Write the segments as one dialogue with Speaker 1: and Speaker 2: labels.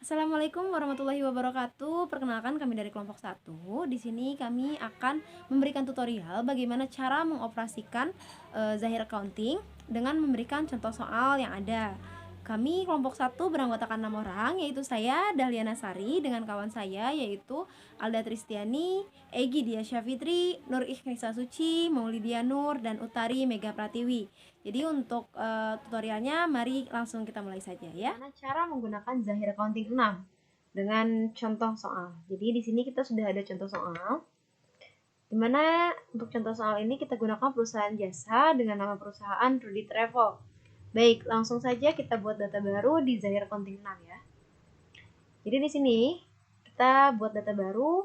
Speaker 1: Assalamualaikum warahmatullahi wabarakatuh. Perkenalkan kami dari kelompok 1. Di sini kami akan memberikan tutorial bagaimana cara mengoperasikan Zahir Accounting dengan memberikan contoh soal yang ada. Kami kelompok 1 beranggotakan 6 orang, yaitu saya Dahlia Nasari dengan kawan saya yaitu Alda Tristiani, Egi Dia Syafitri, Nur Ikhnisa Suci, Maulidia Nur, dan Utari Mega Pratiwi. Jadi untuk tutorialnya mari langsung kita mulai saja ya. Bagaimana cara menggunakan Zahir Accounting 6 dengan contoh soal. Jadi di sini kita sudah ada contoh soal. Dimana untuk contoh soal ini kita gunakan perusahaan jasa dengan nama perusahaan Rudy Travel. Baik, langsung saja kita buat data baru di Zahir Accounting 6 ya. Jadi di sini kita buat data baru.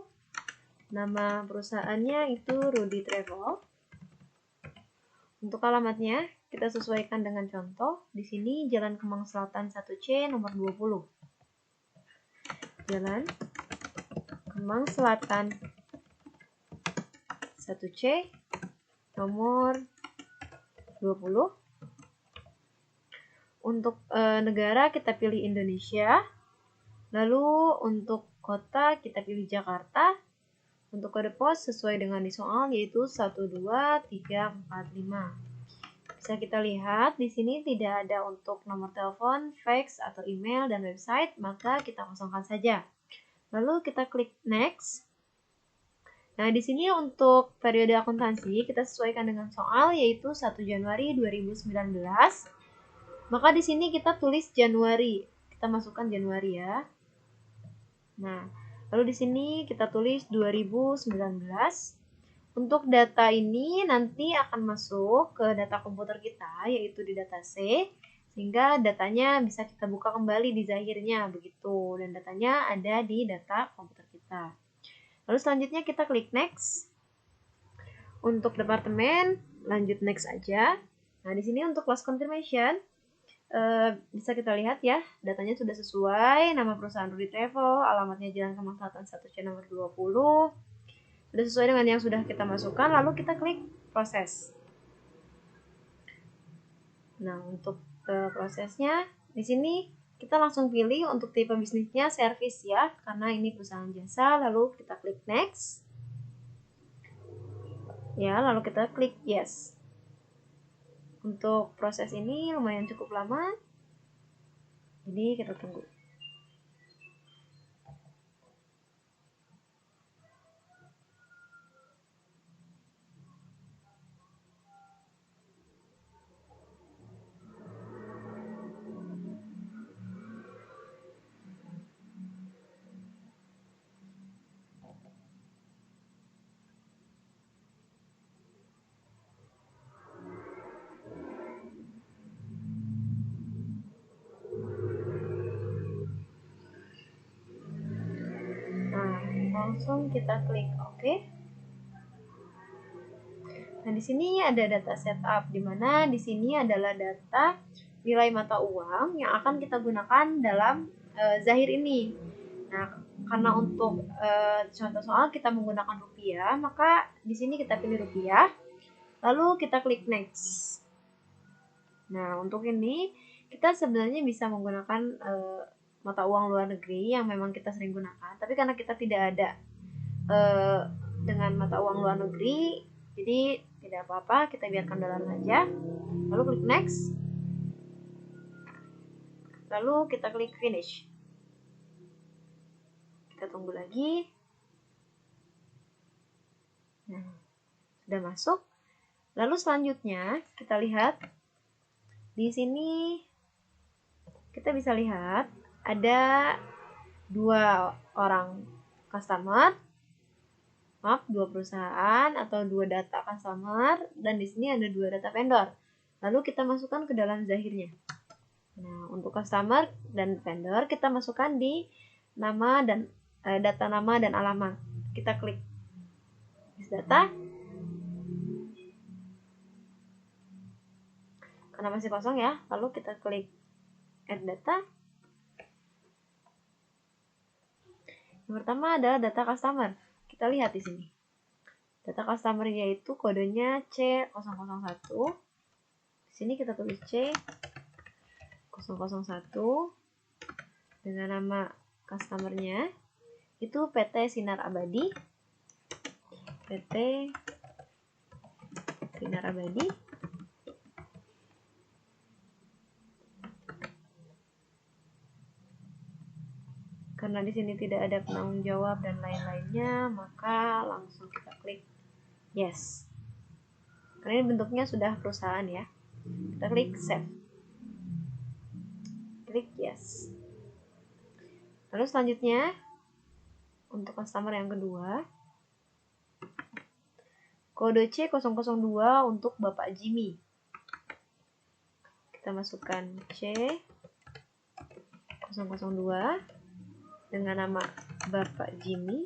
Speaker 1: Nama perusahaannya itu Rudy Travel. Untuk alamatnya kita sesuaikan dengan contoh. Di sini Jalan Kemang Selatan 1C nomor 20. Jalan Kemang Selatan 1C nomor 20. Untuk negara kita pilih Indonesia. Lalu untuk kota kita pilih Jakarta. Untuk kode pos sesuai dengan di soal yaitu 12345. Bisa kita lihat di sini tidak ada untuk nomor telepon, fax atau email dan website, maka kita kosongkan saja. Lalu kita klik next. Nah, di sini untuk periode akuntansi kita sesuaikan dengan soal yaitu 1 Januari 2019. Maka di sini kita tulis Januari. Kita masukkan Januari ya. Nah, lalu di sini kita tulis 2019. Untuk data ini nanti akan masuk ke data komputer kita, yaitu di data C, sehingga datanya bisa kita buka kembali di Zahirnya, begitu. Dan datanya ada di data komputer kita. Lalu selanjutnya kita klik next. Untuk departemen, lanjut next aja. Nah, di sini untuk loss confirmation, bisa kita lihat ya, datanya sudah sesuai, nama perusahaan Rudy Travel, alamatnya Jalan Kemang Selatan 1C nomor 20. Sudah sesuai dengan yang sudah kita masukkan, lalu kita klik proses. Nah, untuk prosesnya di sini kita langsung pilih untuk tipe bisnisnya service ya, karena ini perusahaan jasa, lalu kita klik next. Ya, lalu kita klik yes. Untuk proses ini lumayan cukup lama. Jadi kita tunggu. Nah, langsung kita klik OK. Nah, di sini ada data setup, di mana di sini adalah data nilai mata uang yang akan kita gunakan dalam Zahir ini. Nah, karena untuk contoh soal kita menggunakan rupiah, maka di sini kita pilih rupiah, lalu kita klik next. Nah, untuk ini kita sebenarnya bisa menggunakan mata uang luar negeri yang memang kita sering gunakan, tapi karena kita tidak ada dengan mata uang luar negeri, jadi tidak apa-apa, kita biarkan dolar saja. Lalu klik next. Lalu kita klik finish. Kita tunggu lagi. Nah, sudah masuk. Lalu selanjutnya kita lihat di sini kita bisa lihat ada dua orang customer, dua perusahaan atau dua data customer, dan di sini ada dua data vendor. Lalu kita masukkan ke dalam Zahirnya. Nah, untuk customer dan vendor kita masukkan di nama dan data nama dan alamat. Kita klik list data. Karena masih kosong ya, lalu kita klik add data. Yang pertama adalah data customer. Kita lihat di sini. Data customer yaitu kodenya C001. Di sini kita tulis C001 dengan nama customernya itu PT Sinar Abadi. PT Sinar Abadi. Karena di sini tidak ada penanggung jawab dan lain-lainnya, maka langsung kita klik yes. Karena ini bentuknya sudah perusahaan ya. Kita klik save. Klik yes. Lalu selanjutnya untuk customer yang kedua, kode C002 untuk Bapak Jimmy. Kita masukkan C002 dengan nama Bapak Jimmy.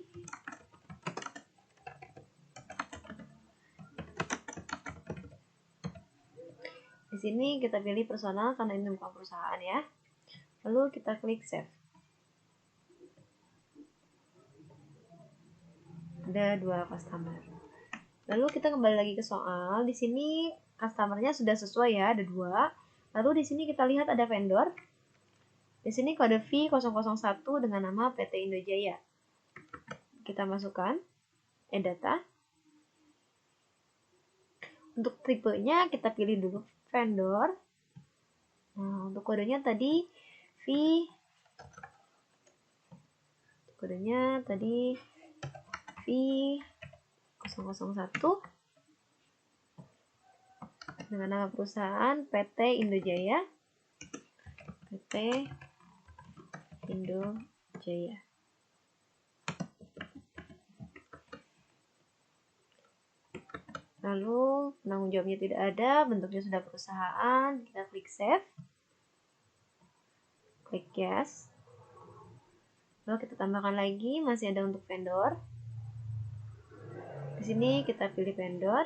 Speaker 1: Di sini kita pilih personal karena ini bukan perusahaan ya. Lalu kita klik save. Ada 2 customer. Lalu kita kembali lagi ke soal. Di sini customernya sudah sesuai ya, ada 2. Lalu di sini kita lihat ada vendor. Di sini kode V001 dengan nama PT Indojaya. Kita masukkan e-data. Untuk tipenya kita pilih dulu vendor. Nah, untuk kodenya tadi V001 dengan nama perusahaan PT Indojaya. PT Indojaya. Lalu penanggung jawabnya tidak ada, bentuknya sudah perusahaan. Kita klik save. Klik yes. Lalu kita tambahkan lagi, masih ada untuk vendor. Di sini kita pilih vendor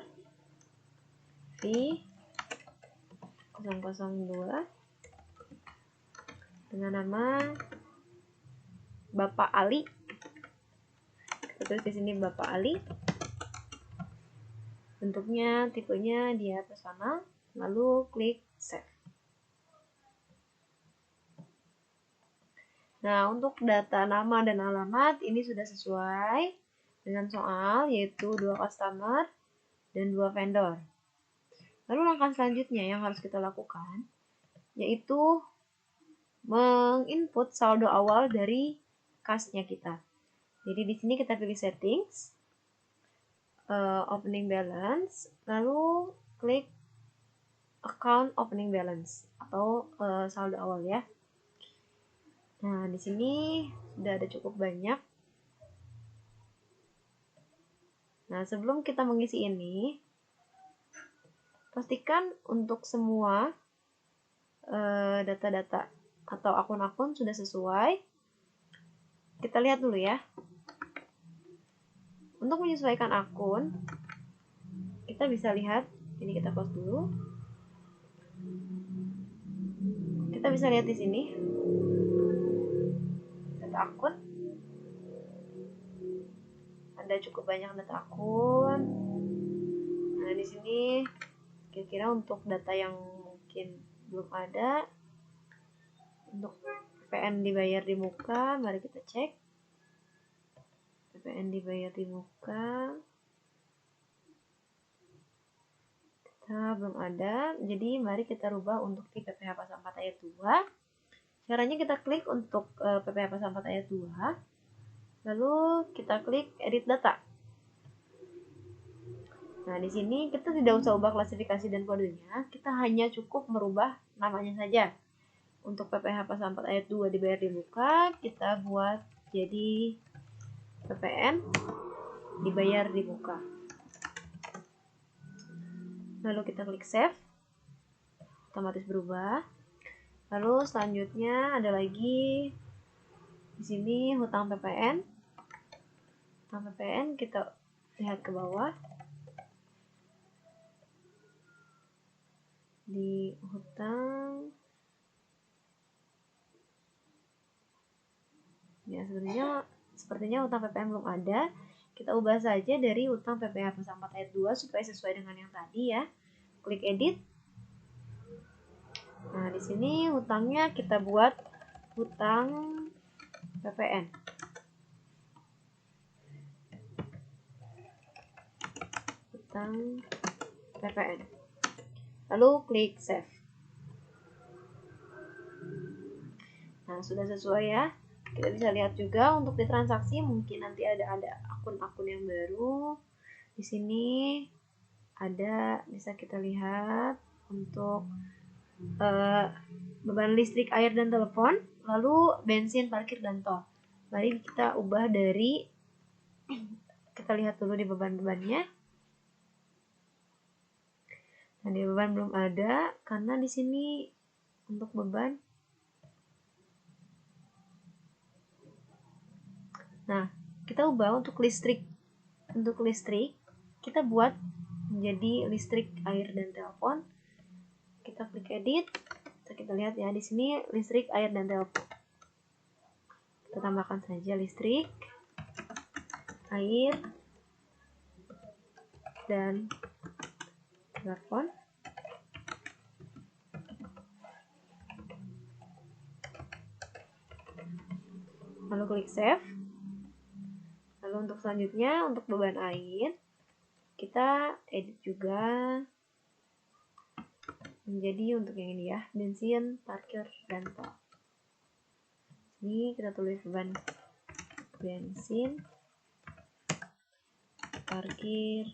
Speaker 1: V002 dengan nama Bapak Ali. Kita tulis di sini Bapak Ali. Bentuknya, tipenya dia personal. Lalu klik save. Nah, untuk data nama dan alamat ini sudah sesuai dengan soal, yaitu 2 customer dan 2 vendor. Lalu langkah selanjutnya yang harus kita lakukan, yaitu menginput saldo awal dari kasnya kita. Jadi di sini kita pilih settings, opening balance, lalu klik account opening balance atau saldo awal ya. Nah, di sini sudah ada cukup banyak. Nah, sebelum kita mengisi ini, pastikan untuk semua data-data atau akun-akun sudah sesuai. Kita lihat dulu ya. Untuk menyesuaikan akun, kita bisa lihat, ini kita close dulu. Kita bisa lihat di sini data akun. Ada cukup banyak data akun. Nah, di sini kira-kira untuk data yang mungkin belum ada, untuk PPN dibayar di muka, mari kita cek. PPN dibayar di muka. Belum ada, jadi mari kita rubah untuk di PPh Pasal 4 ayat 2. Caranya kita klik untuk PPh Pasal 4 ayat 2, lalu kita klik edit data. Nah, di sini kita tidak usah ubah klasifikasi dan kodenya, kita hanya cukup merubah namanya saja. Untuk PPh Pasal 4 ayat 2 dibayar di muka, kita buat jadi PPN dibayar di muka. Lalu kita klik save, otomatis berubah. Lalu selanjutnya ada lagi di sini hutang PPN. Hutang PPN kita lihat ke bawah. Di hutang ya, sepertinya hutang PPN belum ada. Kita ubah saja dari hutang PPh Pasal 4 ayat 2 supaya sesuai dengan yang tadi ya. Klik edit. Nah, di sini hutangnya kita buat hutang PPh PPN. Hutang PPN. Lalu klik save. Nah, sudah sesuai ya. Kita bisa lihat juga untuk di transaksi mungkin nanti ada akun-akun yang baru. Di sini ada, bisa kita lihat untuk beban listrik, air, dan telepon, lalu bensin, parkir, dan tol. Mari kita ubah dari, kita lihat dulu di beban-bebannya. Nah, di beban belum ada karena di sini untuk beban. Nah, kita ubah untuk listrik. Untuk listrik kita buat menjadi listrik, air, dan telepon. Kita klik edit. Kita lihat ya, di sini listrik, air, dan telepon. Kita tambahkan saja listrik, air, dan telepon. Lalu klik save. Lalu untuk selanjutnya, untuk beban air, kita edit juga menjadi untuk yang ini ya, bensin, parkir, dan tol. Ini kita tulis beban bensin, parkir,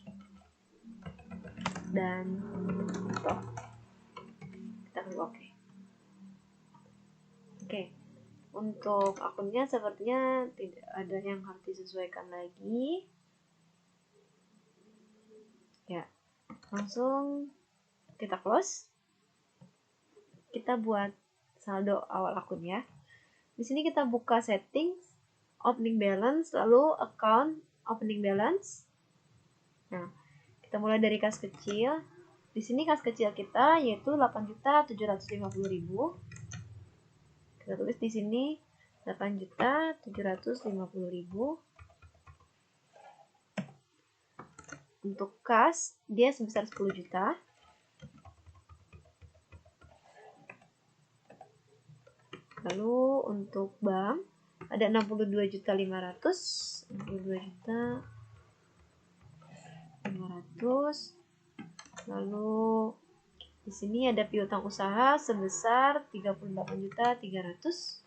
Speaker 1: dan tol. Kita klik OK. Oke, untuk akunnya sepertinya tidak ada yang harus disesuaikan lagi. Ya, langsung kita close. Kita buat saldo awal akun ya. Di sini kita buka settings, opening balance, lalu account opening balance. Nah, kita mulai dari kas kecil. Di sini kas kecil kita yaitu 8.750.000. Kita tulis di sini 8.750.000. Untuk kas dia sebesar 10 juta. Lalu untuk bank ada 62.500.000, 62.500.000. Lalu di sini ada piutang usaha sebesar 38.300.000.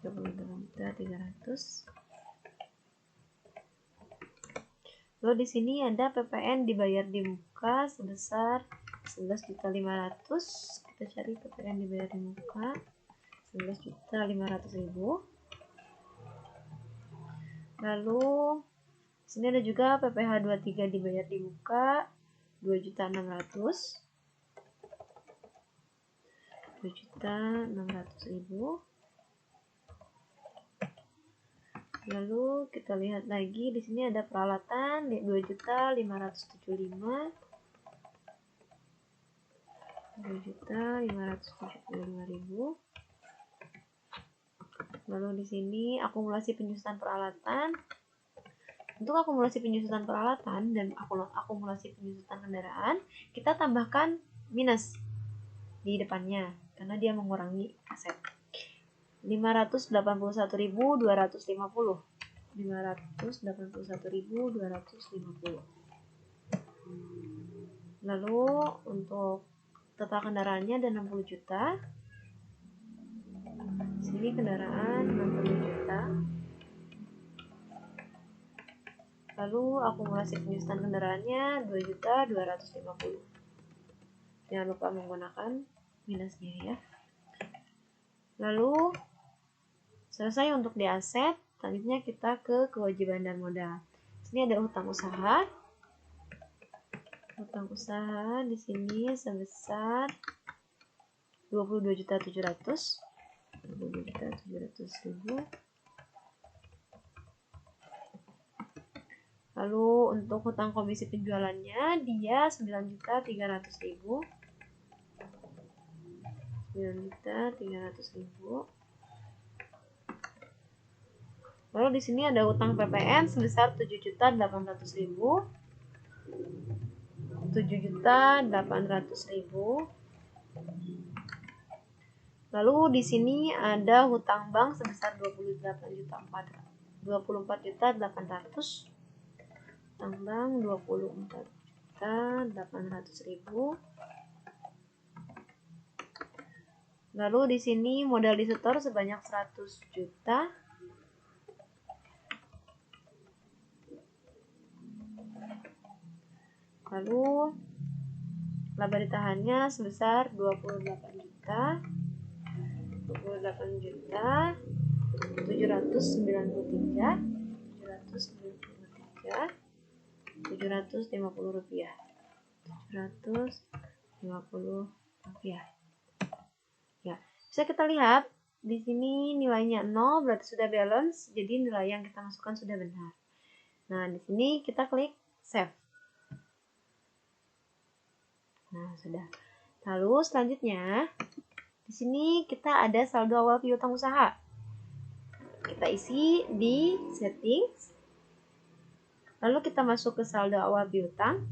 Speaker 1: 38.300.000. Lalu di sini ada PPN dibayar di muka sebesar 11.500.000. Kita cari PPN dibayar di muka 11.500.000. Lalu di sini ada juga PPh 23 dibayar di muka 2.600.000. 2.600.000. Lalu kita lihat lagi di sini ada peralatan 2.575.000. 2.575.000. Lalu di sini akumulasi penyusutan peralatan. Untuk akumulasi penyusutan peralatan dan akumulasi penyusutan kendaraan, kita tambahkan minus di depannya karena dia mengurangi aset. 581.250. 581.250. Lalu untuk total kendaraannya ada 60 juta. Sini kendaraan 60 juta. Lalu akumulasi penyusutan kendaraannya 2.250. Jangan lupa menggunakan minusnya ya. Lalu selesai untuk di aset. Selanjutnya kita ke kewajiban dan modal. Sini ada hutang usaha. Hutang usaha di sini sebesar 22.700.000. 22.700.000. Lalu untuk hutang komisi penjualannya dia 9.300.000. 9.300.000. Lalu di sini ada hutang PPN sebesar 7.800.000. 7.800.000. Lalu di sini ada hutang bank sebesar 24.800. Hutang bank 24.800.000. Lalu di sini modal disetor sebanyak 100 juta. Lalu laba ditahannya sebesar 28 juta. 750 rupiah. Ya, bisa kita lihat di sini nilainya 0, berarti sudah balance, jadi nilai yang kita masukkan sudah benar. Nah, di sini kita klik save. Nah, sudah. Lalu selanjutnya di sini kita ada saldo awal piutang usaha. Kita isi di settings. Lalu kita masuk ke saldo awal piutang.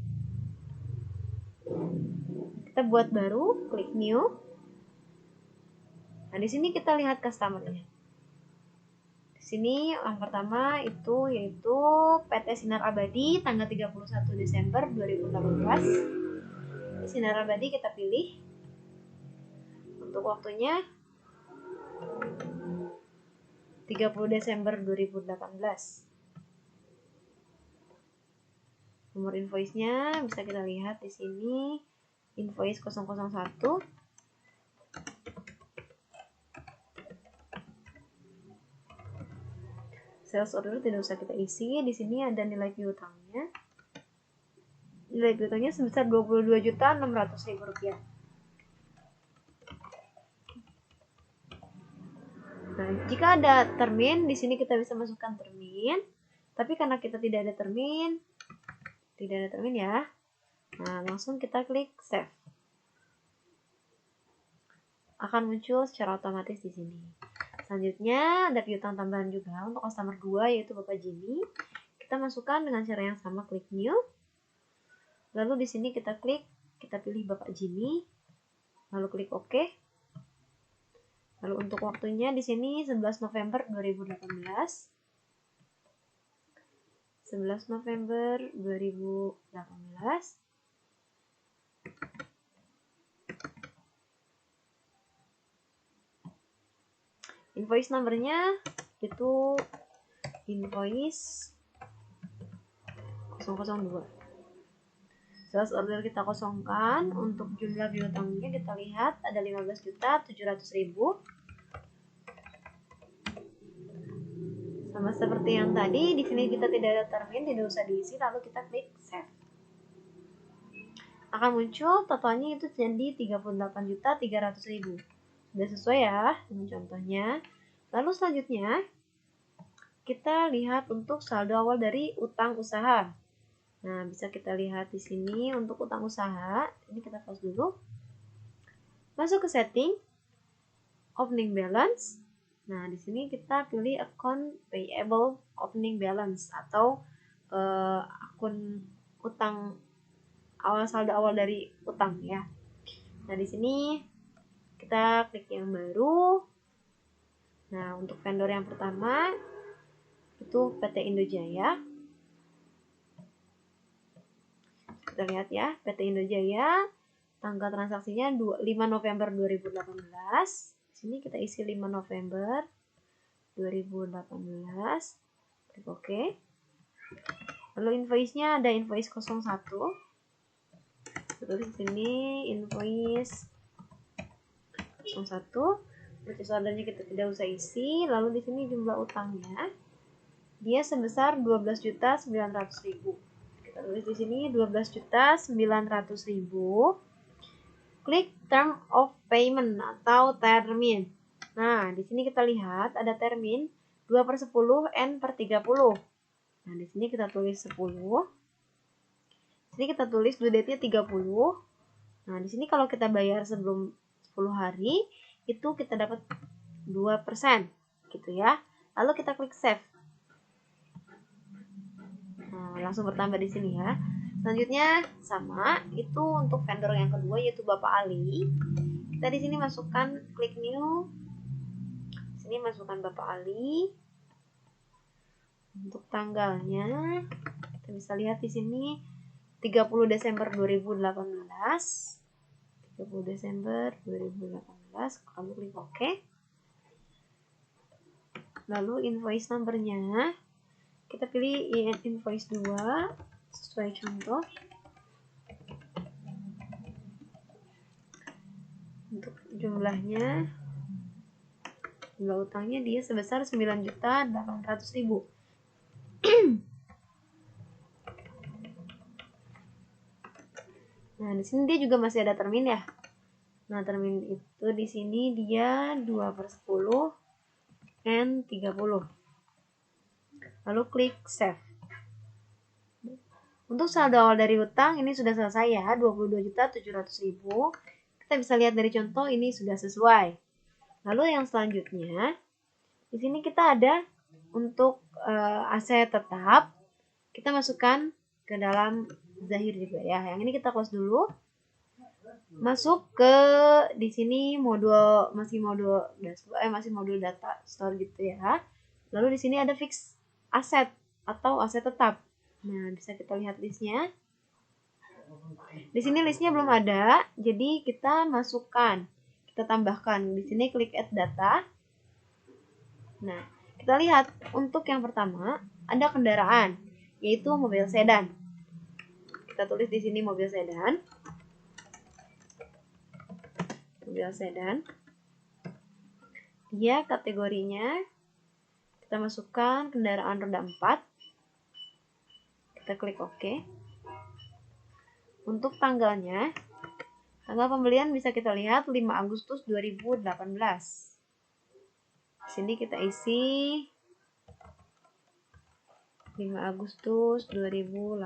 Speaker 1: Kita buat baru, klik new. Nah, di sini kita lihat customer-nya. Di sini yang pertama itu yaitu PT Sinar Abadi tanggal 31 Desember 2018. Di Sinar Abadi kita pilih. Untuk waktunya 30 Desember 2018. Nomor invoice-nya bisa kita lihat di sini, invoice 001. Sales order tidak usah kita isi, di sini ada nilai piutangnya. Nilai piutangnya sebesar 22.600.000 rupiah. Nah, jika ada termin, di sini kita bisa masukkan termin. Tapi karena kita tidak ada termin ya. Nah, langsung kita klik save. Akan muncul secara otomatis di sini. Selanjutnya ada piutang tambahan juga untuk customer 2 yaitu Bapak Jimmy. Kita masukkan dengan cara yang sama, klik new. Lalu di sini kita pilih Bapak Jimmy. Lalu klik OK. Lalu untuk waktunya di sini 11 November 2018. 11 November 2018. Invoice numbernya itu invoice 002. Sales order kita kosongkan. Untuk jumlah piutangnya kita lihat ada 15.700.000. Sama seperti yang tadi, di sini kita tidak ada termin, tidak usah diisi, lalu kita klik save. Akan muncul totalnya itu jadi 38.300.000. Sudah sesuai ya dengan contohnya. Lalu selanjutnya kita lihat untuk saldo awal dari utang usaha. Nah, bisa kita lihat di sini untuk utang usaha. Ini kita close dulu. Masuk ke setting, opening balance. Nah, di sini kita pilih account payable opening balance atau akun utang saldo awal dari utang ya. Nah, di sini kita klik yang baru. Nah, untuk vendor yang pertama itu PT Indojaya. Kita lihat ya, PT Indojaya, tanggal transaksinya 5 November 2018. Di sini kita isi 5 November 2018. Klik OK. Lalu invoice-nya ada invoice 01. Tulis di sini invoice 01. Purchase ordernya kita tidak usah isi. Lalu di sini jumlah utangnya dia sebesar 12.900.000. Kita tulis di sini 12.900.000. Klik term of payment atau termin. Nah, di sini kita lihat ada termin 2/10 N/30. Nah, di sini kita tulis 10. Di sini kita tulis due date-nya 30. Nah, di sini kalau kita bayar sebelum 10 hari, itu kita dapat 2% gitu ya. Lalu kita klik save. Nah, langsung bertambah di sini ya. Selanjutnya sama, itu untuk vendor yang kedua yaitu Bapak Ali. Kita Kita di sini masukkan klik new. Sini masukkan Bapak Ali. Untuk tanggalnya kita bisa lihat di sini 30 Desember 2018. 30 Desember 2018. Kamu klik OK. Lalu invoice numbernya kita pilih invoice 2 sesuai contoh. Untuk jumlah utangnya dia sebesar 9.800.000. Nah, di sini dia juga masih ada termin ya. Nah, termin itu di sini dia 2/10 and 30. Lalu klik save. Untuk saldo awal dari hutang ini sudah selesai ya, 22.700.000. Kita bisa lihat dari contoh ini sudah sesuai. Lalu yang selanjutnya, di sini kita ada untuk aset tetap, kita masukkan ke dalam Zahir juga ya. Yang ini kita close dulu. Masuk ke di sini masih modul data store gitu ya. Lalu di sini ada fix aset atau aset tetap. Nah, bisa kita lihat listnya. Di sini listnya belum ada, jadi kita masukkan, kita tambahkan. Di sini klik add data. Nah, kita lihat untuk yang pertama ada kendaraan, yaitu mobil sedan. Kita tulis di sini mobil sedan. Mobil sedan. Dia kategorinya kita masukkan kendaraan roda 4. Kita klik OK. Untuk tanggalnya, tanggal pembelian bisa kita lihat 5 Agustus 2018. Di sini kita isi 5 Agustus 2018.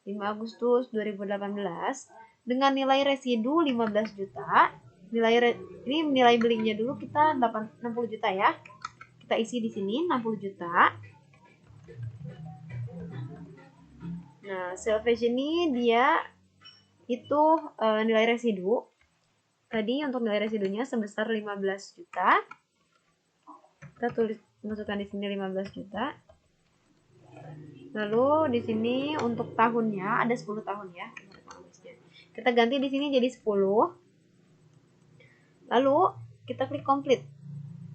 Speaker 1: 5 Agustus 2018 dengan nilai residu 15 juta. Ini nilai belinya dulu kita 60 juta ya. Kita isi di sini 60 juta. Nah, salvage ini dia itu nilai residu. Tadi untuk nilai residunya sebesar 15 juta. Kita masukkan di sini 15 juta. Lalu di sini untuk tahunnya ada 10 tahun ya. Kita ganti di sini jadi 10. Lalu kita klik complete.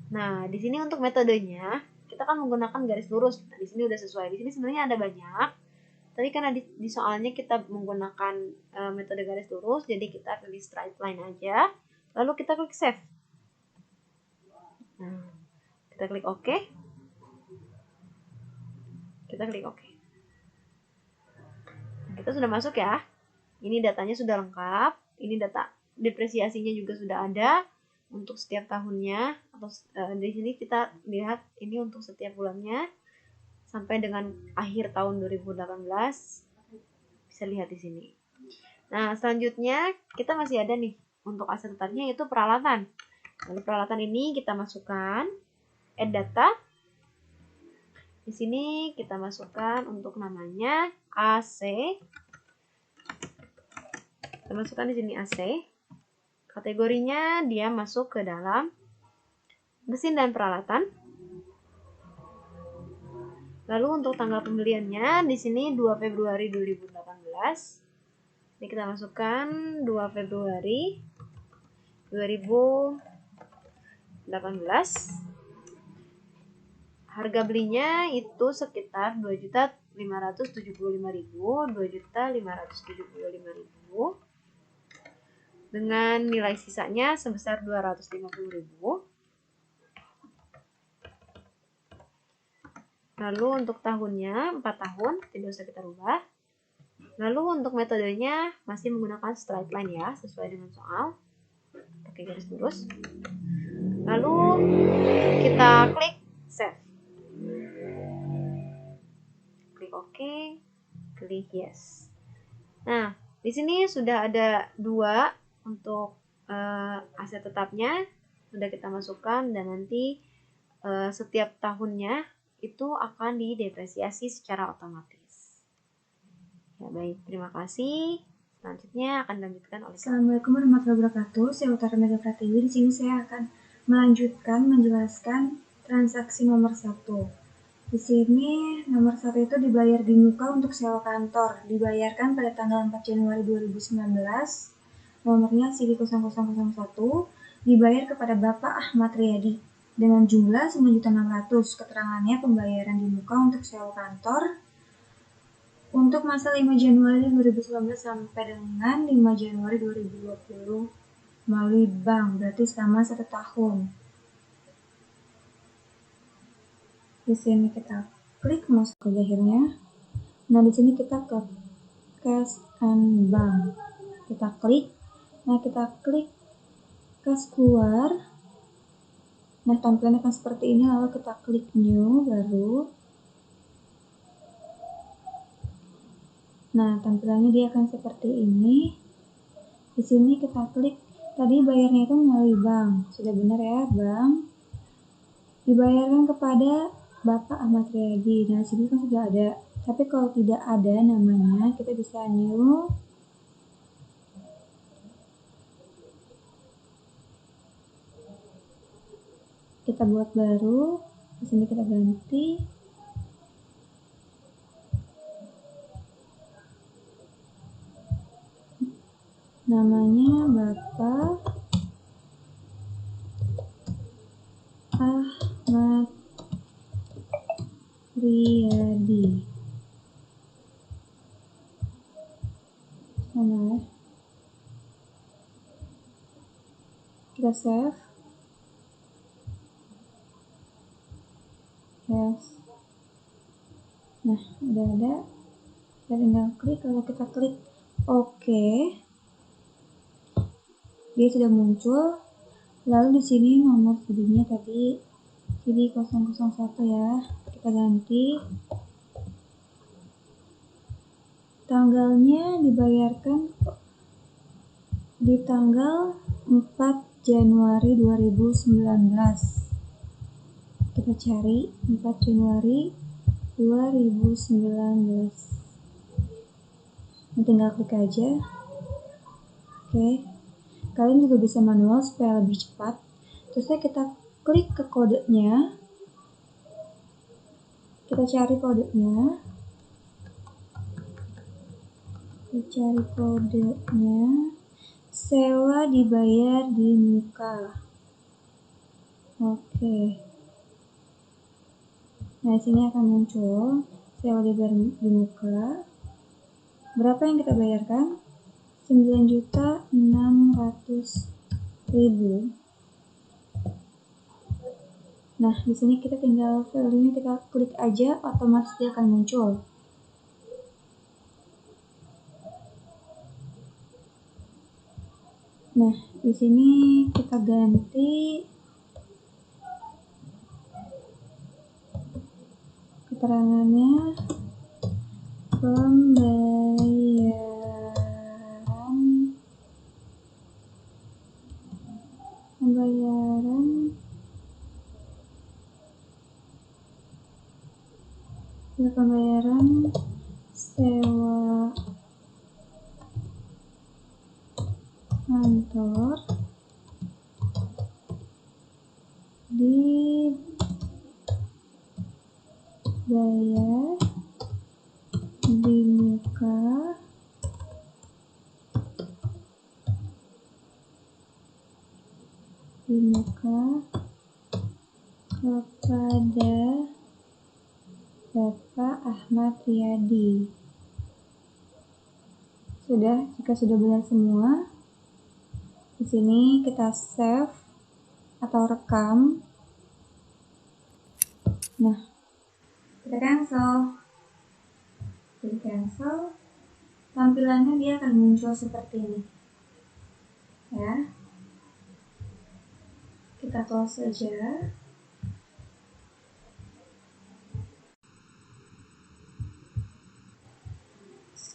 Speaker 1: Nah, di sini untuk metodenya kita kan menggunakan garis lurus. Nah, di sini udah sesuai. Di sini sebenarnya ada banyak. Tapi karena di soalnya kita menggunakan metode garis lurus, jadi kita pilih straight line aja. Lalu kita klik save. Nah, kita klik OK. Kita klik OK. Kita sudah masuk ya. Ini datanya sudah lengkap. Ini data depresiasinya juga sudah ada untuk setiap tahunnya. Atau di sini kita lihat ini untuk setiap bulannya sampai dengan akhir tahun 2018. Bisa lihat di sini. Nah, selanjutnya kita masih ada nih untuk aset tetapnya yaitu peralatan. Lalu peralatan ini kita masukkan add data. Di sini kita masukkan untuk namanya AC. Kita masukkan di sini AC. Kategorinya dia masuk ke dalam mesin dan peralatan. Lalu untuk tanggal pembeliannya di sini 2 Februari 2018. Ini kita masukkan 2 Februari 2018. Harga belinya itu sekitar 2.575.000, 2.575.000 dengan nilai sisanya sebesar 250.000. Lalu untuk tahunnya 4 tahun, tidak usah kita rubah. Lalu untuk metodenya masih menggunakan straight line ya, sesuai dengan soal. Pakai garis lurus. Lalu kita klik save. Klik OK, klik yes. Nah, di sini sudah ada 2 untuk aset tetapnya sudah kita masukkan dan nanti setiap tahunnya itu akan didepresiasi secara otomatis. Ya baik, terima kasih. Selanjutnya akan dilanjutkan oleh
Speaker 2: Assalamualaikum warahmatullahi wabarakatuh. Saya Utara Mega Pratiwi. Di sini saya akan melanjutkan menjelaskan transaksi nomor 1. Di sini nomor 1 itu dibayar di muka untuk sewa kantor, dibayarkan pada tanggal 4 Januari 2019. Nomornya CD0001, dibayar kepada Bapak Ahmad Riyadi dengan jumlah 9.600.000. Keterangannya pembayaran di muka untuk sewa kantor untuk masa 5 Januari 2019 sampai dengan 5 Januari 2020 melalui bank, berarti selama 1 tahun. Di sini kita klik masuk ke akhirnya. Nah, di sini kita ke cash and bank. Kita klik. Nah, kita klik cash keluar. Nah, tampilannya akan seperti ini. Lalu kita klik new baru. Nah, tampilannya dia akan seperti ini. Di sini kita klik. Tadi bayarnya itu melalui bank. Sudah benar ya, bank. Dibayarkan kepada Bapak Ahmad Riyadi. Nah, sini kan sudah ada. Tapi kalau tidak ada namanya, kita bisa new. Kita buat baru. Di sini kita ganti. Namanya Bapak Ahmad Riyadi. Sama. Kita save. Yes. Nah, udah ada. Kita tinggal klik. Kalau kita klik OK, dia sudah muncul. Lalu di sini nomor CD-nya tadi CD001 ya. Kita ganti. Tanggalnya dibayarkan di tanggal 4 Januari 2019. Kita cari 4 Januari 2019. Nah, tinggal klik aja. Oke. Kalian juga bisa manual supaya lebih cepat. Terusnya kita klik ke kodenya. Kita cari kodenya. Sewa dibayar di muka. Oke. Nah, sini akan muncul sewa dibayar di muka. Berapa yang kita bayarkan? 9.600.000. Nah, di sini kita tinggal value-nya kita klik aja, otomatis dia akan muncul. Nah, di sini kita ganti keterangannya pembayaran sewa kantor dibayar di muka kepada Bapak Ahmad Riyadi. Sudah, jika sudah benar semua, di sini kita save atau rekam. Nah, kita cancel. Klik cancel. Tampilannya dia akan muncul seperti ini. Ya. Kita close saja.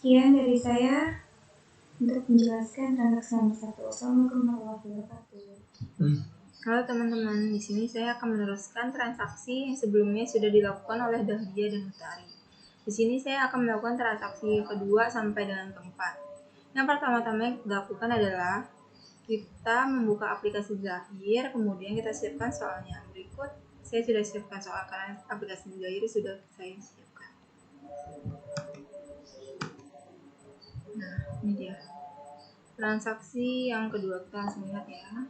Speaker 2: Sekian dari saya untuk menjelaskan transaksi nomor 1. Assalamualaikum warahmatullahi wabarakatuh.
Speaker 3: Halo teman-teman, di sini saya akan meneruskan transaksi yang sebelumnya sudah dilakukan oleh Dahlia dan Utari. Di sini saya akan melakukan transaksi kedua sampai dengan keempat. Yang pertama-tama yang kita lakukan adalah kita membuka aplikasi Zahir, kemudian kita siapkan soalnya. Berikut saya sudah siapkan soal karena aplikasi Zahir sudah saya siapkan. Nah, ini dia. Transaksi yang kedua, kita langsung lihat ya.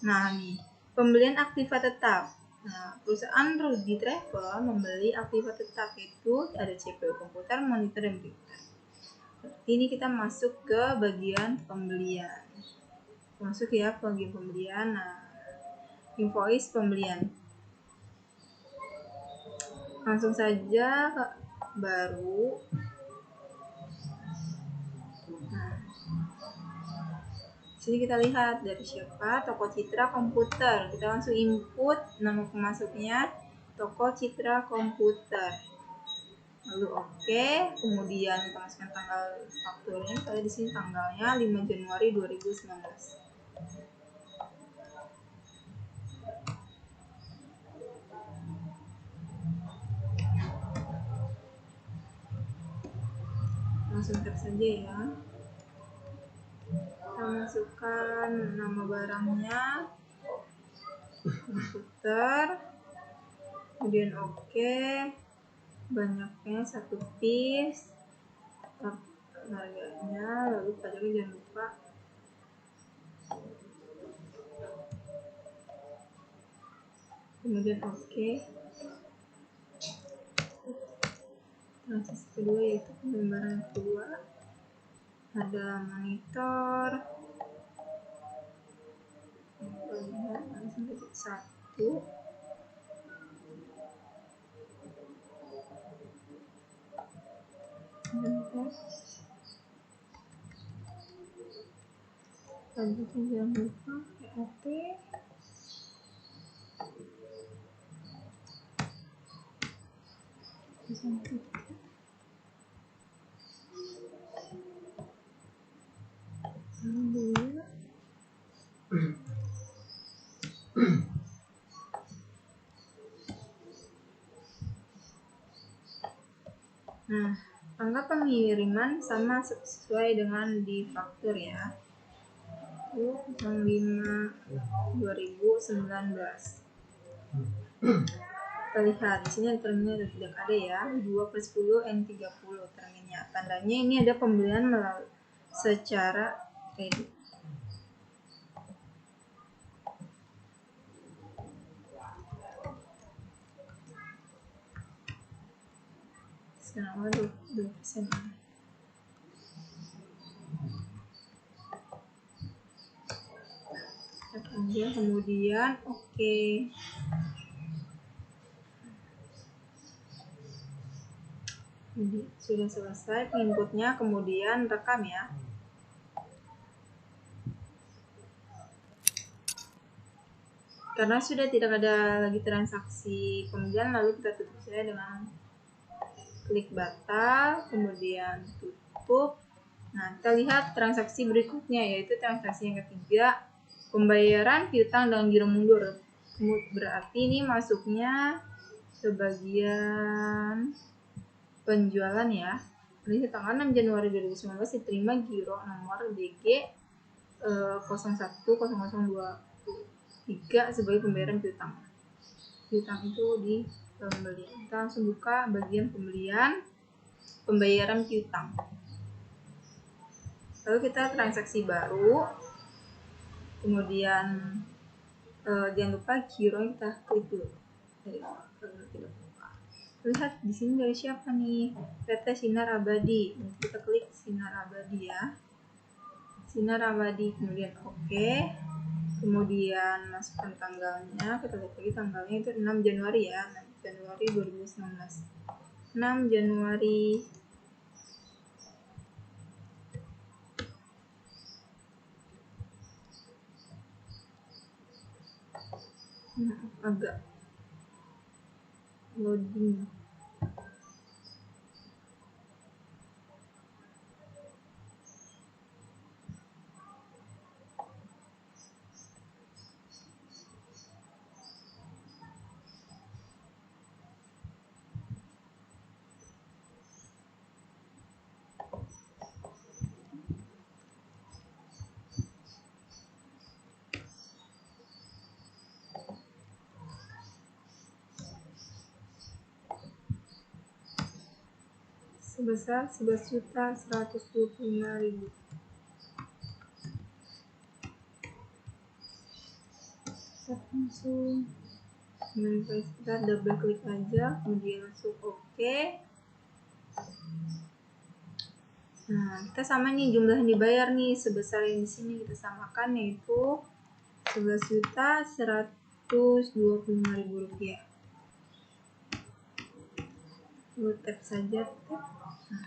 Speaker 3: Nah, nih, pembelian aktiva tetap. Nah, perusahaan Rudy Travel membeli aktiva tetap, itu ada CPU komputer, monitor, dan printer. Ini kita masuk ke bagian pembelian. Masuk ya ke bagian pembelian. Nah, invoice pembelian. Langsung saja ke baru. Nah, sini kita lihat dari siapa, Toko Citra Komputer. Kita langsung input nama pemasuknya, Toko Citra Komputer. Lalu oke, kemudian kita masukkan tanggal fakturnya. Kita di sini tanggalnya 5 Januari 2019. Langsung tap saja ya. Kita masukkan nama barangnya, komputer, kemudian oke, banyaknya 1 piece, harganya, lalu pajaknya jangan lupa. Kemudian oke. Transaksi kedua yaitu pembayaran kedua, ada monitor, lihat langsung ke 1. Lanjutnya jangan lupa PAT. Nah, angka pengiriman sama sesuai dengan di faktur ya. 5/2019. Kita lihat di sini terminnya tidak ada ya, 2/10 N30 terminnya. Tandanya ini ada pembelian melalui secara kredit. Sekarang 2%. Kemudian oke. Jadi sudah selesai inputnya, kemudian rekam ya. Karena sudah tidak ada lagi transaksi pembelian, lalu kita tutup saja dengan klik batal, kemudian tutup. Nah, kita lihat transaksi berikutnya, yaitu transaksi yang ketiga, pembayaran piutang dengan giro mundur. Berarti ini masuknya sebagian penjualan ya. Ini tanggal 6 Januari 2019 diterima giro nomor DG 010023 sebagai pembayaran piutang. Piutang itu di pembelian. Kita langsung buka bagian pembelian, pembayaran piutang. Lalu kita transaksi baru, kemudian jangan lupa giro kita klik dulu. Lihat di sini dari siapa nih, PT Sinar Abadi. Kita klik Sinar Abadi ya, Sinar Abadi, kemudian oke, kemudian masukkan tanggalnya. Kita lihat lagi tanggalnya itu 6 Januari ya, 6 Januari 2019, 6 Januari. Agak loading. sebesar 11.125.000. Kita langsung verify, kita double klik aja, kemudian langsung oke. Nah, kita sama nih jumlah yang dibayar nih sebesar yang di sini kita samakan, yaitu 11.125.000 rupiah. Lalu tap saja, tap. Nah,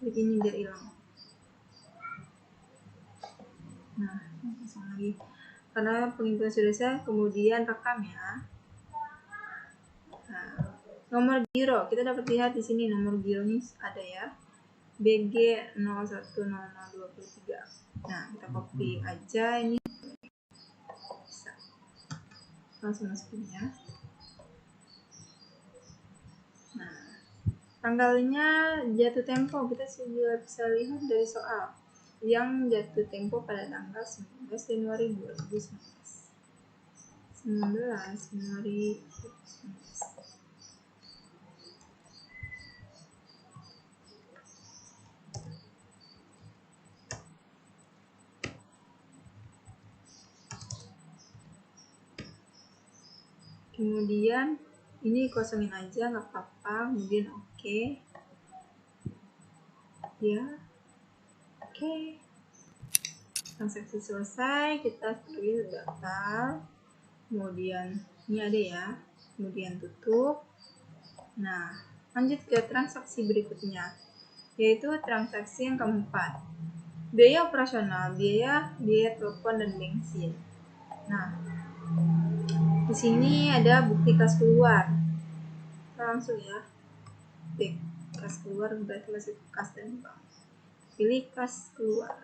Speaker 3: begini biar hilang. Nah, langsung lagi. Karena penginputan sudah selesai, kemudian rekam ya. Nah, nomor giro kita dapat lihat di sini nomor gironya ada ya. BG 010023. Nah, kita copy aja ini. Bisa. Langsung masukin ya. Nah, tanggalnya jatuh tempo kita juga bisa lihat dari soal yang jatuh tempo pada tanggal 19 Januari 2019. 19 Januari 2019. Kemudian ini kosongin aja nggak apa-apa, kemudian oke. Ya, oke. Transaksi selesai, kita pilih daftar. Kemudian ini ada ya, kemudian tutup. Nah, lanjut ke transaksi berikutnya, yaitu transaksi yang keempat, biaya operasional, biaya telepon dan bensin. Nah, di sini ada bukti kas keluar. Kita langsung ya, klik kas keluar, berarti masuk kas dan bank. Pilih kas keluar.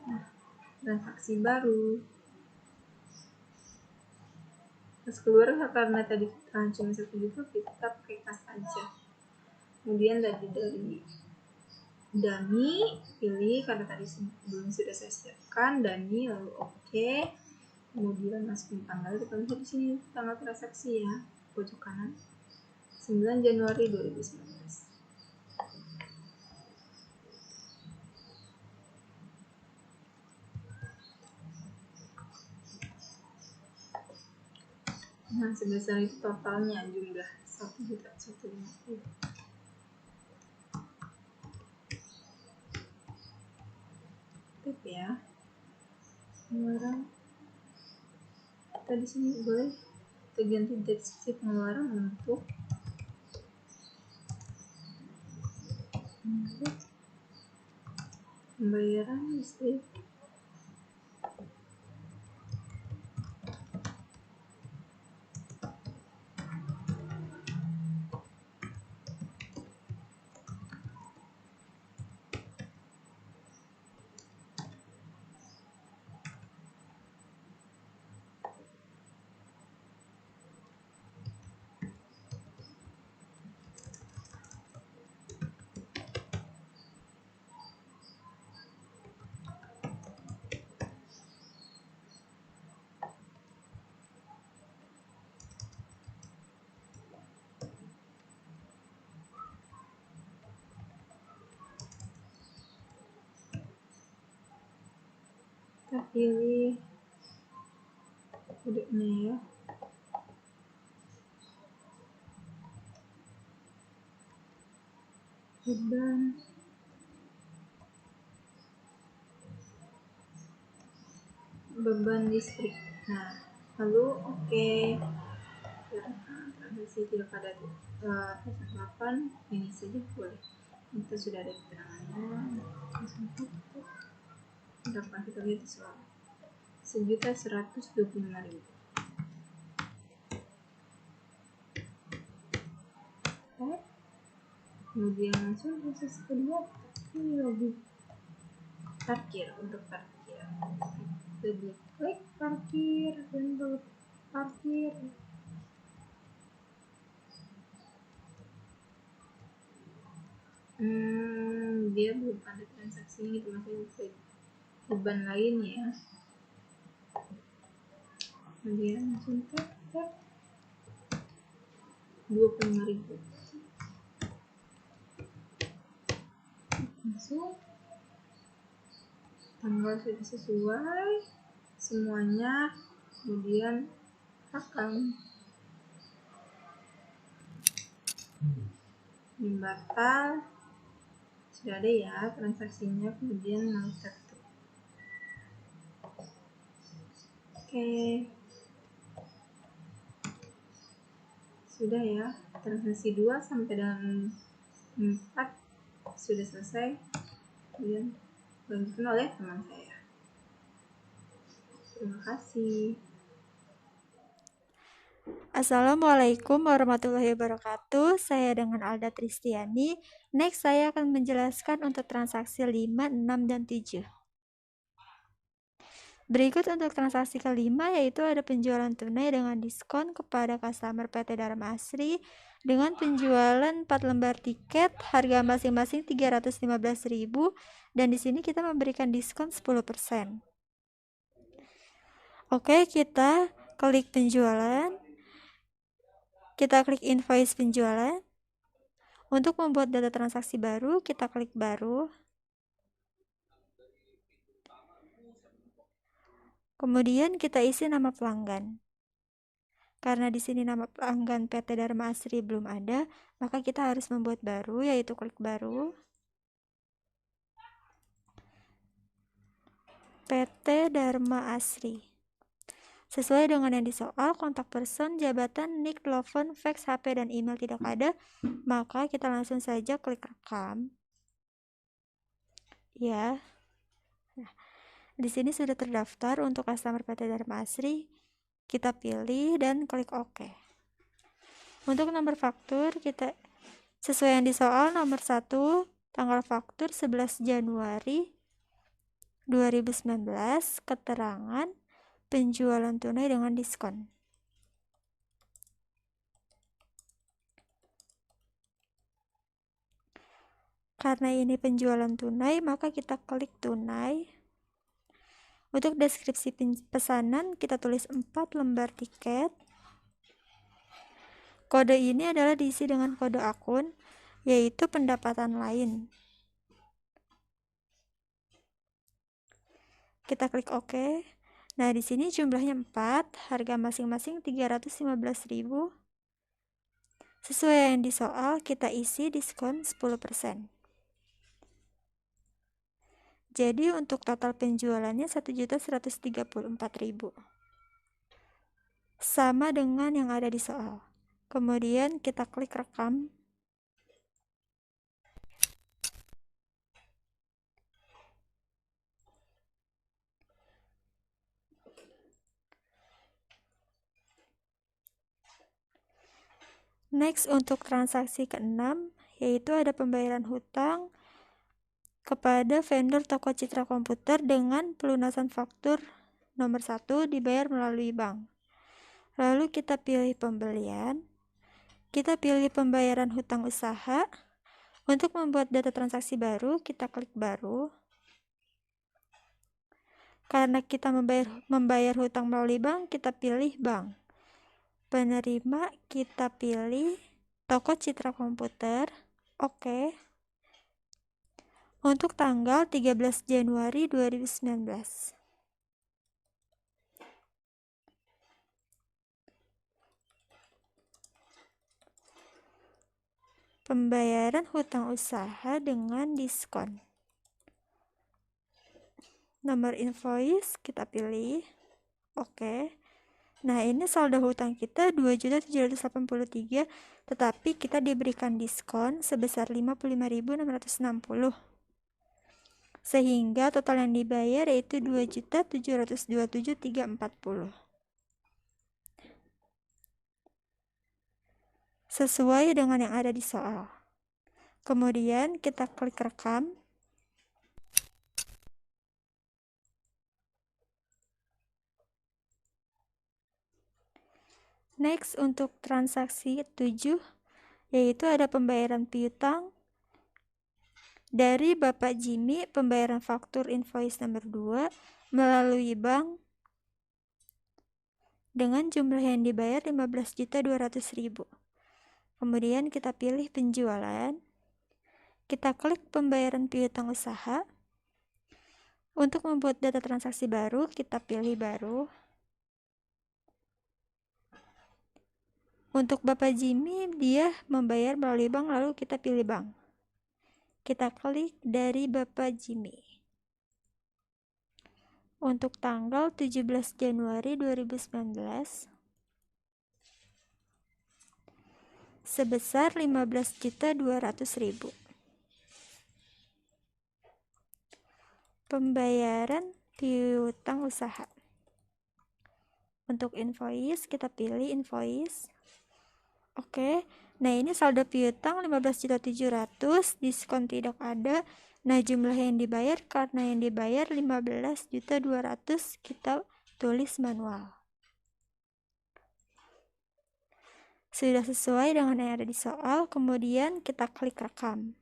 Speaker 3: Nah, transaksi baru. Kas keluar karena tadi cuma 1 juta, kita pakai kas aja. Kemudian dari Dani pilih, karena tadi sebelum sudah saya siapkan Dani, lalu oke. Kemudian masukin tanggal, kita lihat di sini tanggal transaksi ya, pojok kanan 9 Januari 2019. Nah, sebesar itu totalnya jumlah 1.150.000. Tip ya. Pengeluaran. Kita di sini boleh kita ganti deskripsi pengeluaran untuk pembayaran listrik. Kita pilih kodenya ya. Beban listrik. Nah, lalu oke. Transaksi tidak pada 8 ini saja boleh. Kita sudah ada keterangannya. Langsung tutup. Berapa kita lihat soal 1.125.000. Kemudian langsung proses kedua, ini lagi parkir. Untuk parkir double klik parkir dan parkir. Dia belum ada transaksi ini, itu masih beban lain ya. Kemudian langsung tap. 25.000. Masuk. Tanggal sudah sesuai semuanya, kemudian rekam. Ini batal, sudah ada ya transaksinya, kemudian naik satu. Oke, sudah ya, transaksi 2 sampai dengan 4 sudah selesai, kemudian dilanjutkan oleh teman saya. Terima kasih.
Speaker 4: Assalamualaikum warahmatullahi wabarakatuh. Saya dengan Alda Tristiani. Next, saya akan menjelaskan untuk transaksi 5, 6, dan 7. Berikut untuk transaksi kelima, yaitu ada penjualan tunai dengan diskon kepada customer PT Dharma Asri dengan penjualan 4 lembar tiket, harga masing-masing 315.000, dan di sini kita memberikan diskon 10%. Oke, kita klik penjualan. Kita klik invoice penjualan. Untuk membuat data transaksi baru, kita klik baru. Kemudian kita isi nama pelanggan. Karena di sini nama pelanggan PT Dharma Asri belum ada, maka kita harus membuat baru, yaitu klik baru. PT Dharma Asri. Sesuai dengan yang di soal, kontak person, jabatan, nick, telepon, fax, HP, dan email tidak ada, maka kita langsung saja klik rekam. Ya. Nah, di sini sudah terdaftar untuk customer PT Dharma Asri. Kita pilih dan klik OK. Untuk nomor faktur, kita sesuai yang di soal, nomor 1, tanggal faktur 11 Januari 2019, keterangan penjualan tunai dengan diskon. Karena ini penjualan tunai, maka kita klik tunai. Untuk deskripsi pesanan, kita tulis 4 lembar tiket. Kode ini adalah diisi dengan kode akun, yaitu pendapatan lain. Kita klik OK. Nah, di sini jumlahnya 4, harga masing-masing 315.000. Sesuai yang di soal, kita isi diskon 10%. Jadi untuk total penjualannya 1.134.000. Sama dengan yang ada di soal. Kemudian kita klik rekam. Next, untuk transaksi ke-6, yaitu ada pembayaran hutang kepada vendor toko Citra Komputer dengan pelunasan faktur nomor 1 dibayar melalui bank. Lalu kita pilih pembelian. Kita pilih pembayaran hutang usaha. Untuk membuat data transaksi baru, kita klik baru. Karena kita membayar hutang melalui bank, kita pilih bank. Penerima, kita pilih toko Citra Komputer. Oke. Untuk tanggal 13 Januari 2019. Pembayaran hutang usaha dengan diskon. Nomor invoice kita pilih. Oke. Nah, ini saldo hutang kita 2.783, tetapi kita diberikan diskon sebesar 55.660. Sehingga total yang dibayar yaitu 2.727.340. Sesuai dengan yang ada di soal. Kemudian kita klik rekam. Next, untuk transaksi 7, yaitu ada pembayaran piutang dari Bapak Jimmy, pembayaran faktur invoice nomor 2 melalui bank dengan jumlah yang dibayar 15.200.000. Kemudian kita pilih penjualan. Kita klik pembayaran piutang usaha. Untuk membuat data transaksi baru, kita pilih baru. Untuk Bapak Jimmy, dia membayar melalui bank, lalu kita pilih bank. Kita klik dari Bapak Jimmy. Untuk tanggal 17 Januari 2019, sebesar 15.200.000. Pembayaran piutang usaha. Untuk invoice, kita pilih invoice. Oke, nah ini saldo piutang 15.700.000, diskon tidak ada. Nah, jumlah yang dibayar, karena yang dibayar 15.200.000, kita tulis manual. Sudah sesuai dengan yang ada di soal, kemudian kita klik rekam.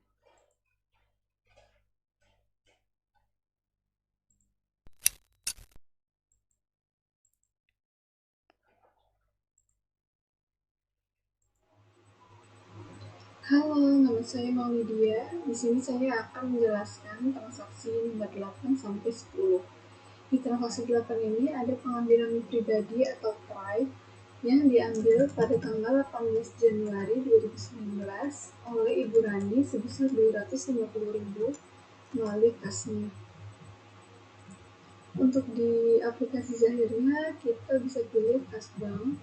Speaker 3: Halo, nama saya Maulidia. Di sini saya akan menjelaskan transaksi nomor 8 sampai 10. Di transaksi 8 ini ada pengambilan pribadi atau private yang diambil pada tanggal 18 Januari 2019 oleh Ibu Rani sebesar 250.000 melalui kasnya. Untuk di aplikasi zahirnya, kita bisa pilih kas bank,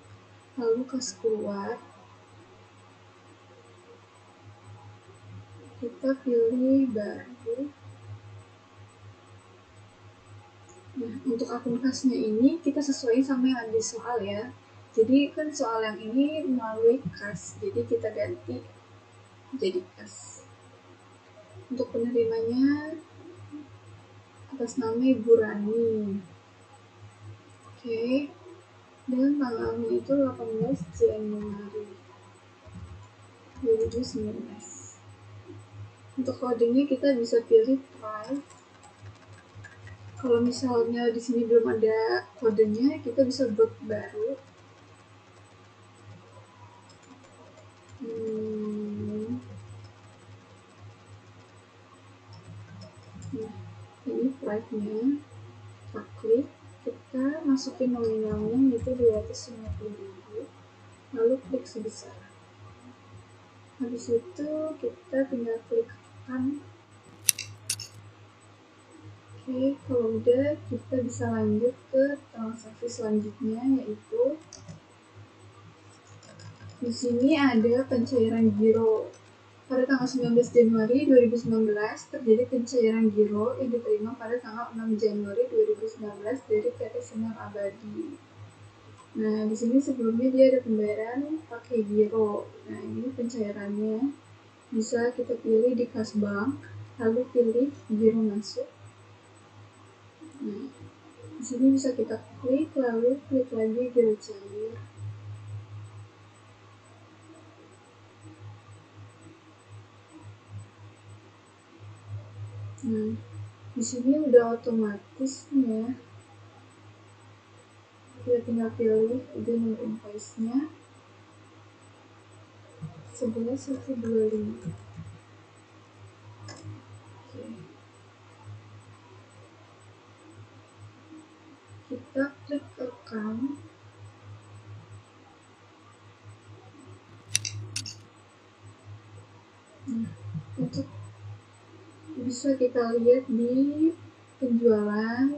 Speaker 3: lalu kas keluar. Kita pilih baru. Nah, untuk akun kasnya ini kita sesuaiin sama yang ada di soal ya. Jadi kan soal yang ini melalui kas, jadi kita ganti jadi kas. Untuk penerimanya atas nama Ibu Rani. Oke. Dan tanggalnya itu 18 Januari 2019. Untuk kodenya kita bisa pilih try. Kalau misalnya di sini belum ada kodenya, kita bisa buat baru. Nah, ini private-nya. Kita klik, kita masukin nominalnya yaitu 250.000, lalu klik sebesar. Habis itu kita tinggal klik kan. Oke, kalau udah kita bisa lanjut ke transaksi selanjutnya, yaitu di sini ada pencairan giro. Pada tanggal 19 Januari 2019 terjadi pencairan giro yang diterima pada tanggal 6 Januari 2019 dari PT Sinar Abadi. Nah, di sini sebelumnya dia ada pembayaran pakai giro. Nah, ini pencairannya. Bisa kita pilih di kas bank, lalu pilih giro masuk. Nah, di sini bisa kita klik, lalu klik lagi giro cair. Nah, di sini udah otomatis nih ya. Kita tinggal pilih udah nomor invoice-nya 11.125. Oke. Kita klik account. Nah, untuk bisa kita lihat di penjualan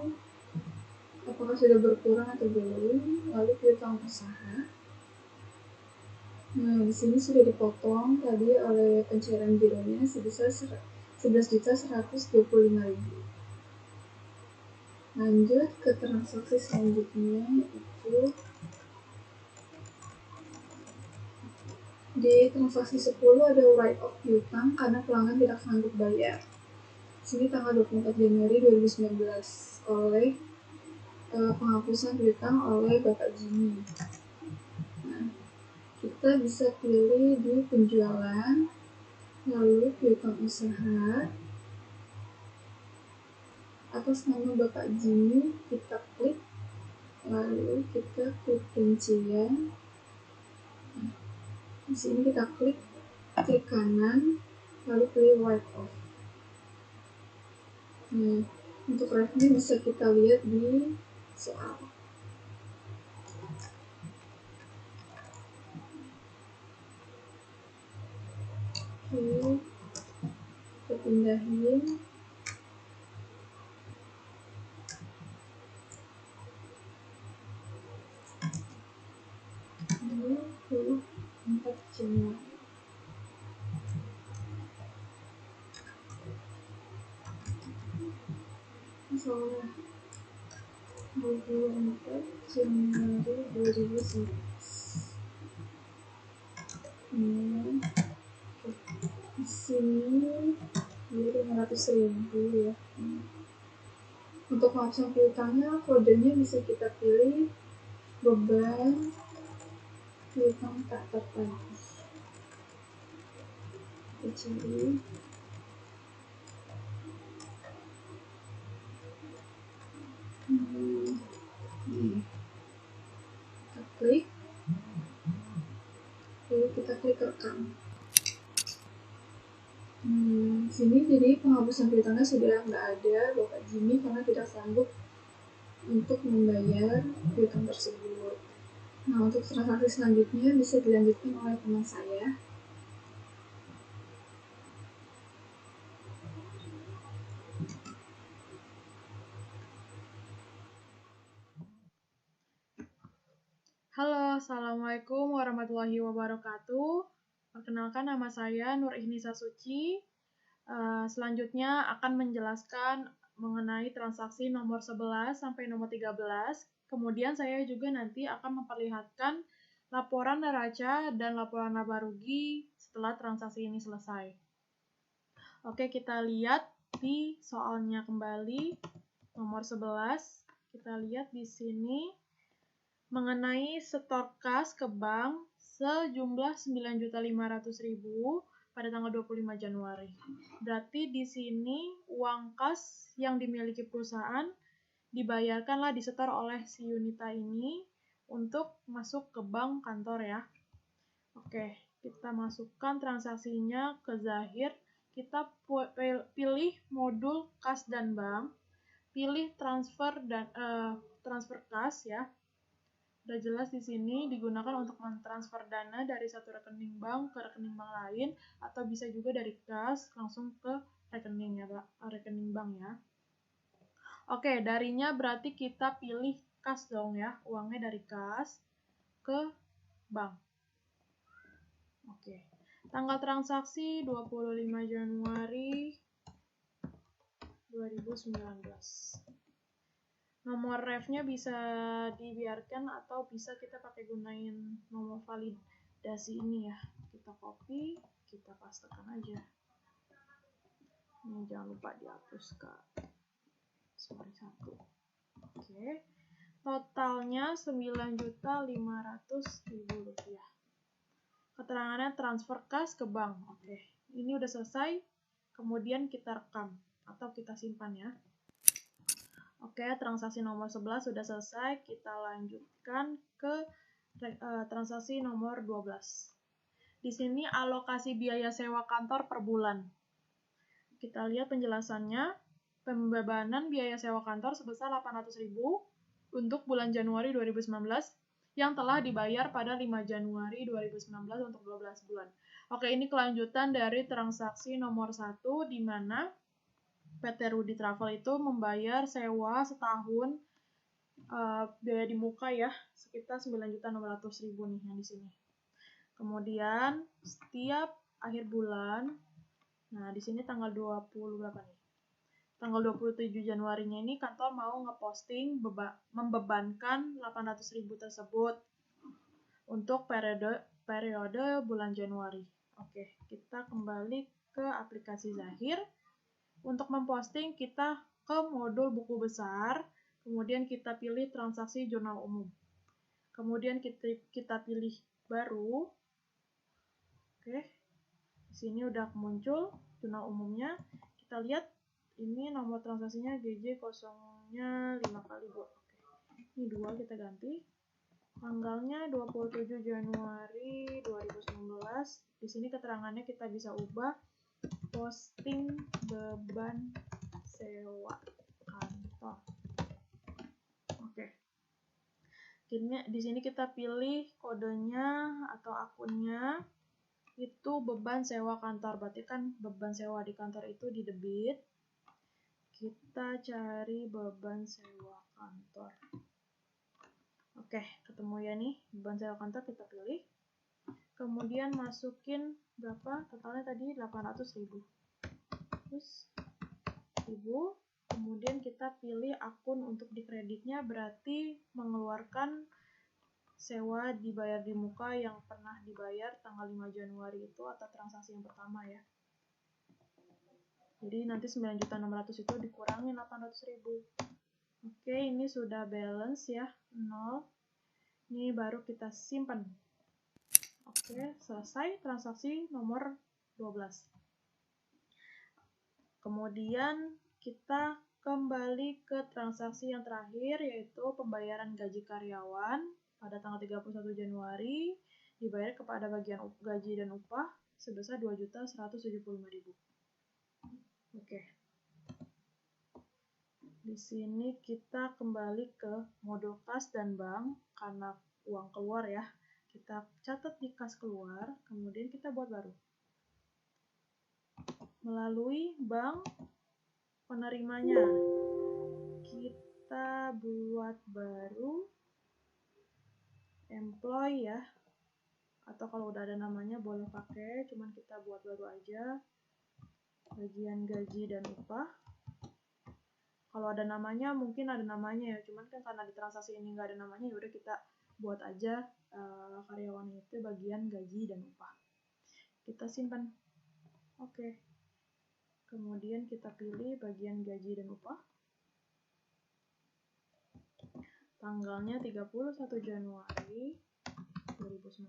Speaker 3: apakah sudah berkurang atau belum, lalu piutang usaha. Nah, di sini sudah dipotong tadi oleh pencairan gironya sebesar 11.125.000. Lanjut ke transaksi selanjutnya, itu di transaksi 10 ada write off piutang karena pelanggan tidak sanggup bayar. Sini tanggal 24 Januari 2019 oleh penghapusan piutang oleh Bapak Jimmy. Nah, kita bisa pilih di penjualan, lalu piutang usaha. Atas nama Bapak Jimmy kita klik, lalu kita klik rincian.
Speaker 2: Di sini kita klik kanan, lalu pilih wipe off. Nah, untuk refnya bisa kita lihat di soal. Oke, kita pindahin. Ini 4 Januari. Misalnya 24 Januari 2019. Di sini dia 500.000 ya. Untuk langsung piutangnya, kodenya bisa kita pilih beban piutang tak tertagih. Kita cari. Nih. Kita klik. Lalu kita klik rekam. Sini jadi penghapusan piutangnya sudah nggak ada Bapak Jimmy karena tidak sanggup untuk membayar piutang tersebut. Nah, untuk transaksi selanjutnya bisa dilanjutkan oleh teman saya.
Speaker 5: Halo, Assalamualaikum warahmatullahi wabarakatuh. Perkenalkan, nama saya Nur Ihnisa Suci. Selanjutnya akan menjelaskan mengenai transaksi nomor 11 sampai nomor 13. Kemudian saya juga nanti akan memperlihatkan laporan neraca dan laporan laba rugi setelah transaksi ini selesai. Oke, kita lihat di soalnya kembali nomor 11. Kita lihat di sini mengenai setor kas ke bank sejumlah 9.500.000 pada tanggal 25 Januari. Berarti di sini uang kas yang dimiliki perusahaan dibayarkanlah disetor oleh si Yunita ini untuk masuk ke bank kantor ya. Oke, kita masukkan transaksinya ke Zahir. Kita pilih modul kas dan bank, pilih transfer kas ya. Udah jelas di sini digunakan untuk mentransfer dana dari satu rekening bank ke rekening bank lain atau bisa juga dari kas langsung ke rekening ya, rekening bank ya. Oke, darinya berarti kita pilih kas dong ya, uangnya dari kas ke bank. Oke. Tanggal transaksi 25 Januari 2019. Nomor refnya bisa dibiarkan atau bisa kita pakai gunain nomor validasi ini ya. Kita copy, kita pastekan aja. Ini jangan lupa dihapuskan. Sorry, 1. Oke. Totalnya 9.500.000 rupiah. Keterangannya transfer kas ke bank. Oke. Ini udah selesai. Kemudian kita rekam atau kita simpan ya. Oke, transaksi nomor 11 sudah selesai. Kita lanjutkan ke transaksi nomor 12. Di sini alokasi biaya sewa kantor per bulan. Kita lihat penjelasannya. Pembebanan biaya sewa kantor sebesar 800.000 untuk bulan Januari 2019 yang telah dibayar pada 5 Januari 2019 untuk 12 bulan. Oke, ini kelanjutan dari transaksi nomor 1 di mana PT Rudi Travel itu membayar sewa setahun biaya di muka ya sekitar 9.600.000 nih yang di sini. Kemudian setiap akhir bulan, nah di sini tanggal 20 berapa nih? Tanggal 27 Januarinya ini kantor mau ngeposting membebankan 800.000 tersebut untuk periode bulan Januari. Oke, kita kembali ke aplikasi Zahir. Untuk memposting, kita ke modul buku besar, kemudian kita pilih transaksi jurnal umum. Kemudian kita pilih baru. Oke, di sini udah muncul jurnal umumnya. Kita lihat, ini nomor transaksinya GJ 0-nya 5 kali, Bu. Oke, ini 2 kita ganti. Tanggalnya 27 Januari 2019. Di sini keterangannya kita bisa ubah posting beban sewa kantor. Oke. Di sini kita pilih kodenya atau akunnya itu beban sewa kantor. Berarti kan beban sewa di kantor itu di debit. Kita cari beban sewa kantor. Oke, ketemu ya nih beban sewa kantor, kita pilih. Kemudian masukin berapa? Totalnya tadi 800.000. Terus 1.000. Kemudian kita pilih akun untuk dikreditnya, berarti mengeluarkan sewa dibayar di muka yang pernah dibayar tanggal 5 Januari itu atau transaksi yang pertama ya. Jadi nanti 9.600.000 itu dikurangin 800.000. Oke, ini sudah balance ya, 0. Ini baru kita simpan. Oke, selesai transaksi nomor 12. Kemudian kita kembali ke transaksi yang terakhir, yaitu pembayaran gaji karyawan pada tanggal 31 Januari dibayar kepada bagian gaji dan upah sebesar 2.175.000. Oke. Di sini kita kembali ke modul kas dan bank karena uang keluar ya. Kita catat di kas keluar, kemudian kita buat baru. Melalui bank penerimanya, kita buat baru employee ya, atau kalau udah ada namanya boleh pakai, cuman kita buat baru aja, bagian gaji dan upah. Kalau ada namanya mungkin ada namanya ya, cuman kan karena di transaksi ini nggak ada namanya, yaudah kita buat aja karyawan itu bagian gaji dan upah. Kita simpan. Oke. Kemudian kita pilih bagian gaji dan upah. Tanggalnya 31 Januari 2019.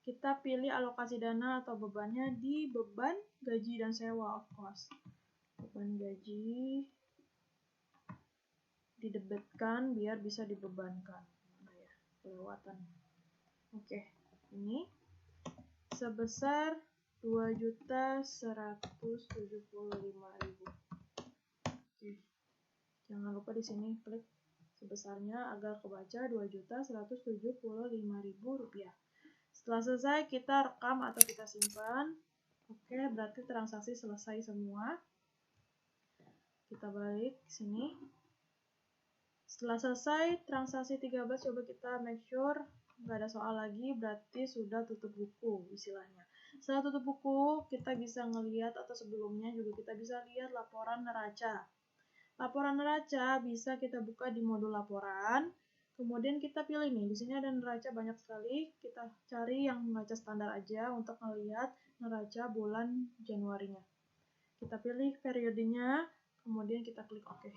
Speaker 5: Kita pilih alokasi dana atau bebannya di beban gaji dan sewa, of course. Beban gaji didebitkan biar bisa dibebankan. Nah ya, kelewatan. Oke, ini sebesar 2.175.000. Oke. Jangan lupa di sini klik sebesarnya agar kebaca 2.175.000 rupiah. Setelah selesai kita rekam atau kita simpan. Oke, berarti transaksi selesai semua. Kita balik ke sini. Setelah selesai transaksi 13, coba kita make sure nggak ada soal lagi, berarti sudah tutup buku istilahnya. Setelah tutup buku, kita bisa ngelihat atau sebelumnya juga kita bisa lihat laporan neraca. Laporan neraca bisa kita buka di modul laporan. Kemudian kita pilih nih, di sini ada neraca banyak sekali. Kita cari yang neraca standar aja untuk melihat neraca bulan Januarinya. Kita pilih periodenya, kemudian kita klik OK.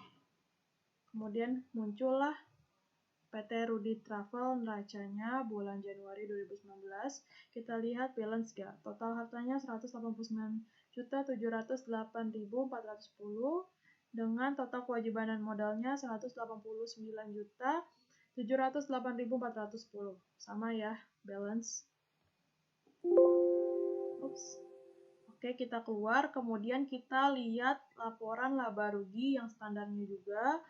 Speaker 5: Kemudian muncullah PT Rudi Travel neracanya bulan Januari 2019. Kita lihat balance gak. Total hartanya 189.708.410 dengan total kewajiban dan modalnya 189.708.410. Sama ya, balance. Oops. Oke, kita keluar, kemudian kita lihat laporan laba rugi yang standarnya juga.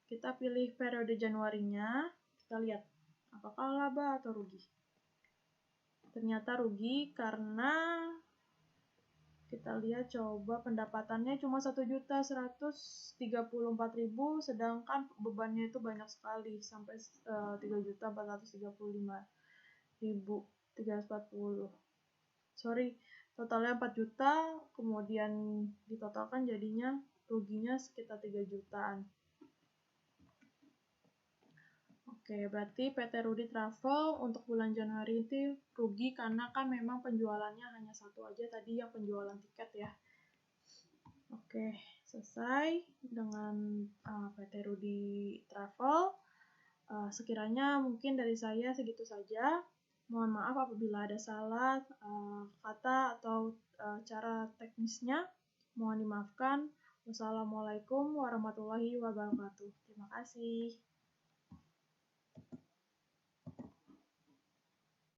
Speaker 5: Kita pilih periode Januarinya, kita lihat apakah laba atau rugi. Ternyata rugi karena kita lihat coba pendapatannya cuma 1.134.000, sedangkan bebannya itu banyak sekali sampai 3.435.340. Sorry, totalnya 4 juta, kemudian ditotalkan jadinya ruginya sekitar 3 jutaan. Oke, berarti PT Rudi Travel untuk bulan Januari itu rugi karena kan memang penjualannya hanya satu aja tadi yang penjualan tiket ya. Oke, selesai dengan PT Rudi Travel. Sekiranya mungkin dari saya segitu saja. Mohon maaf apabila ada salah kata atau cara teknisnya. Mohon dimaafkan. Wassalamualaikum warahmatullahi wabarakatuh. Terima kasih.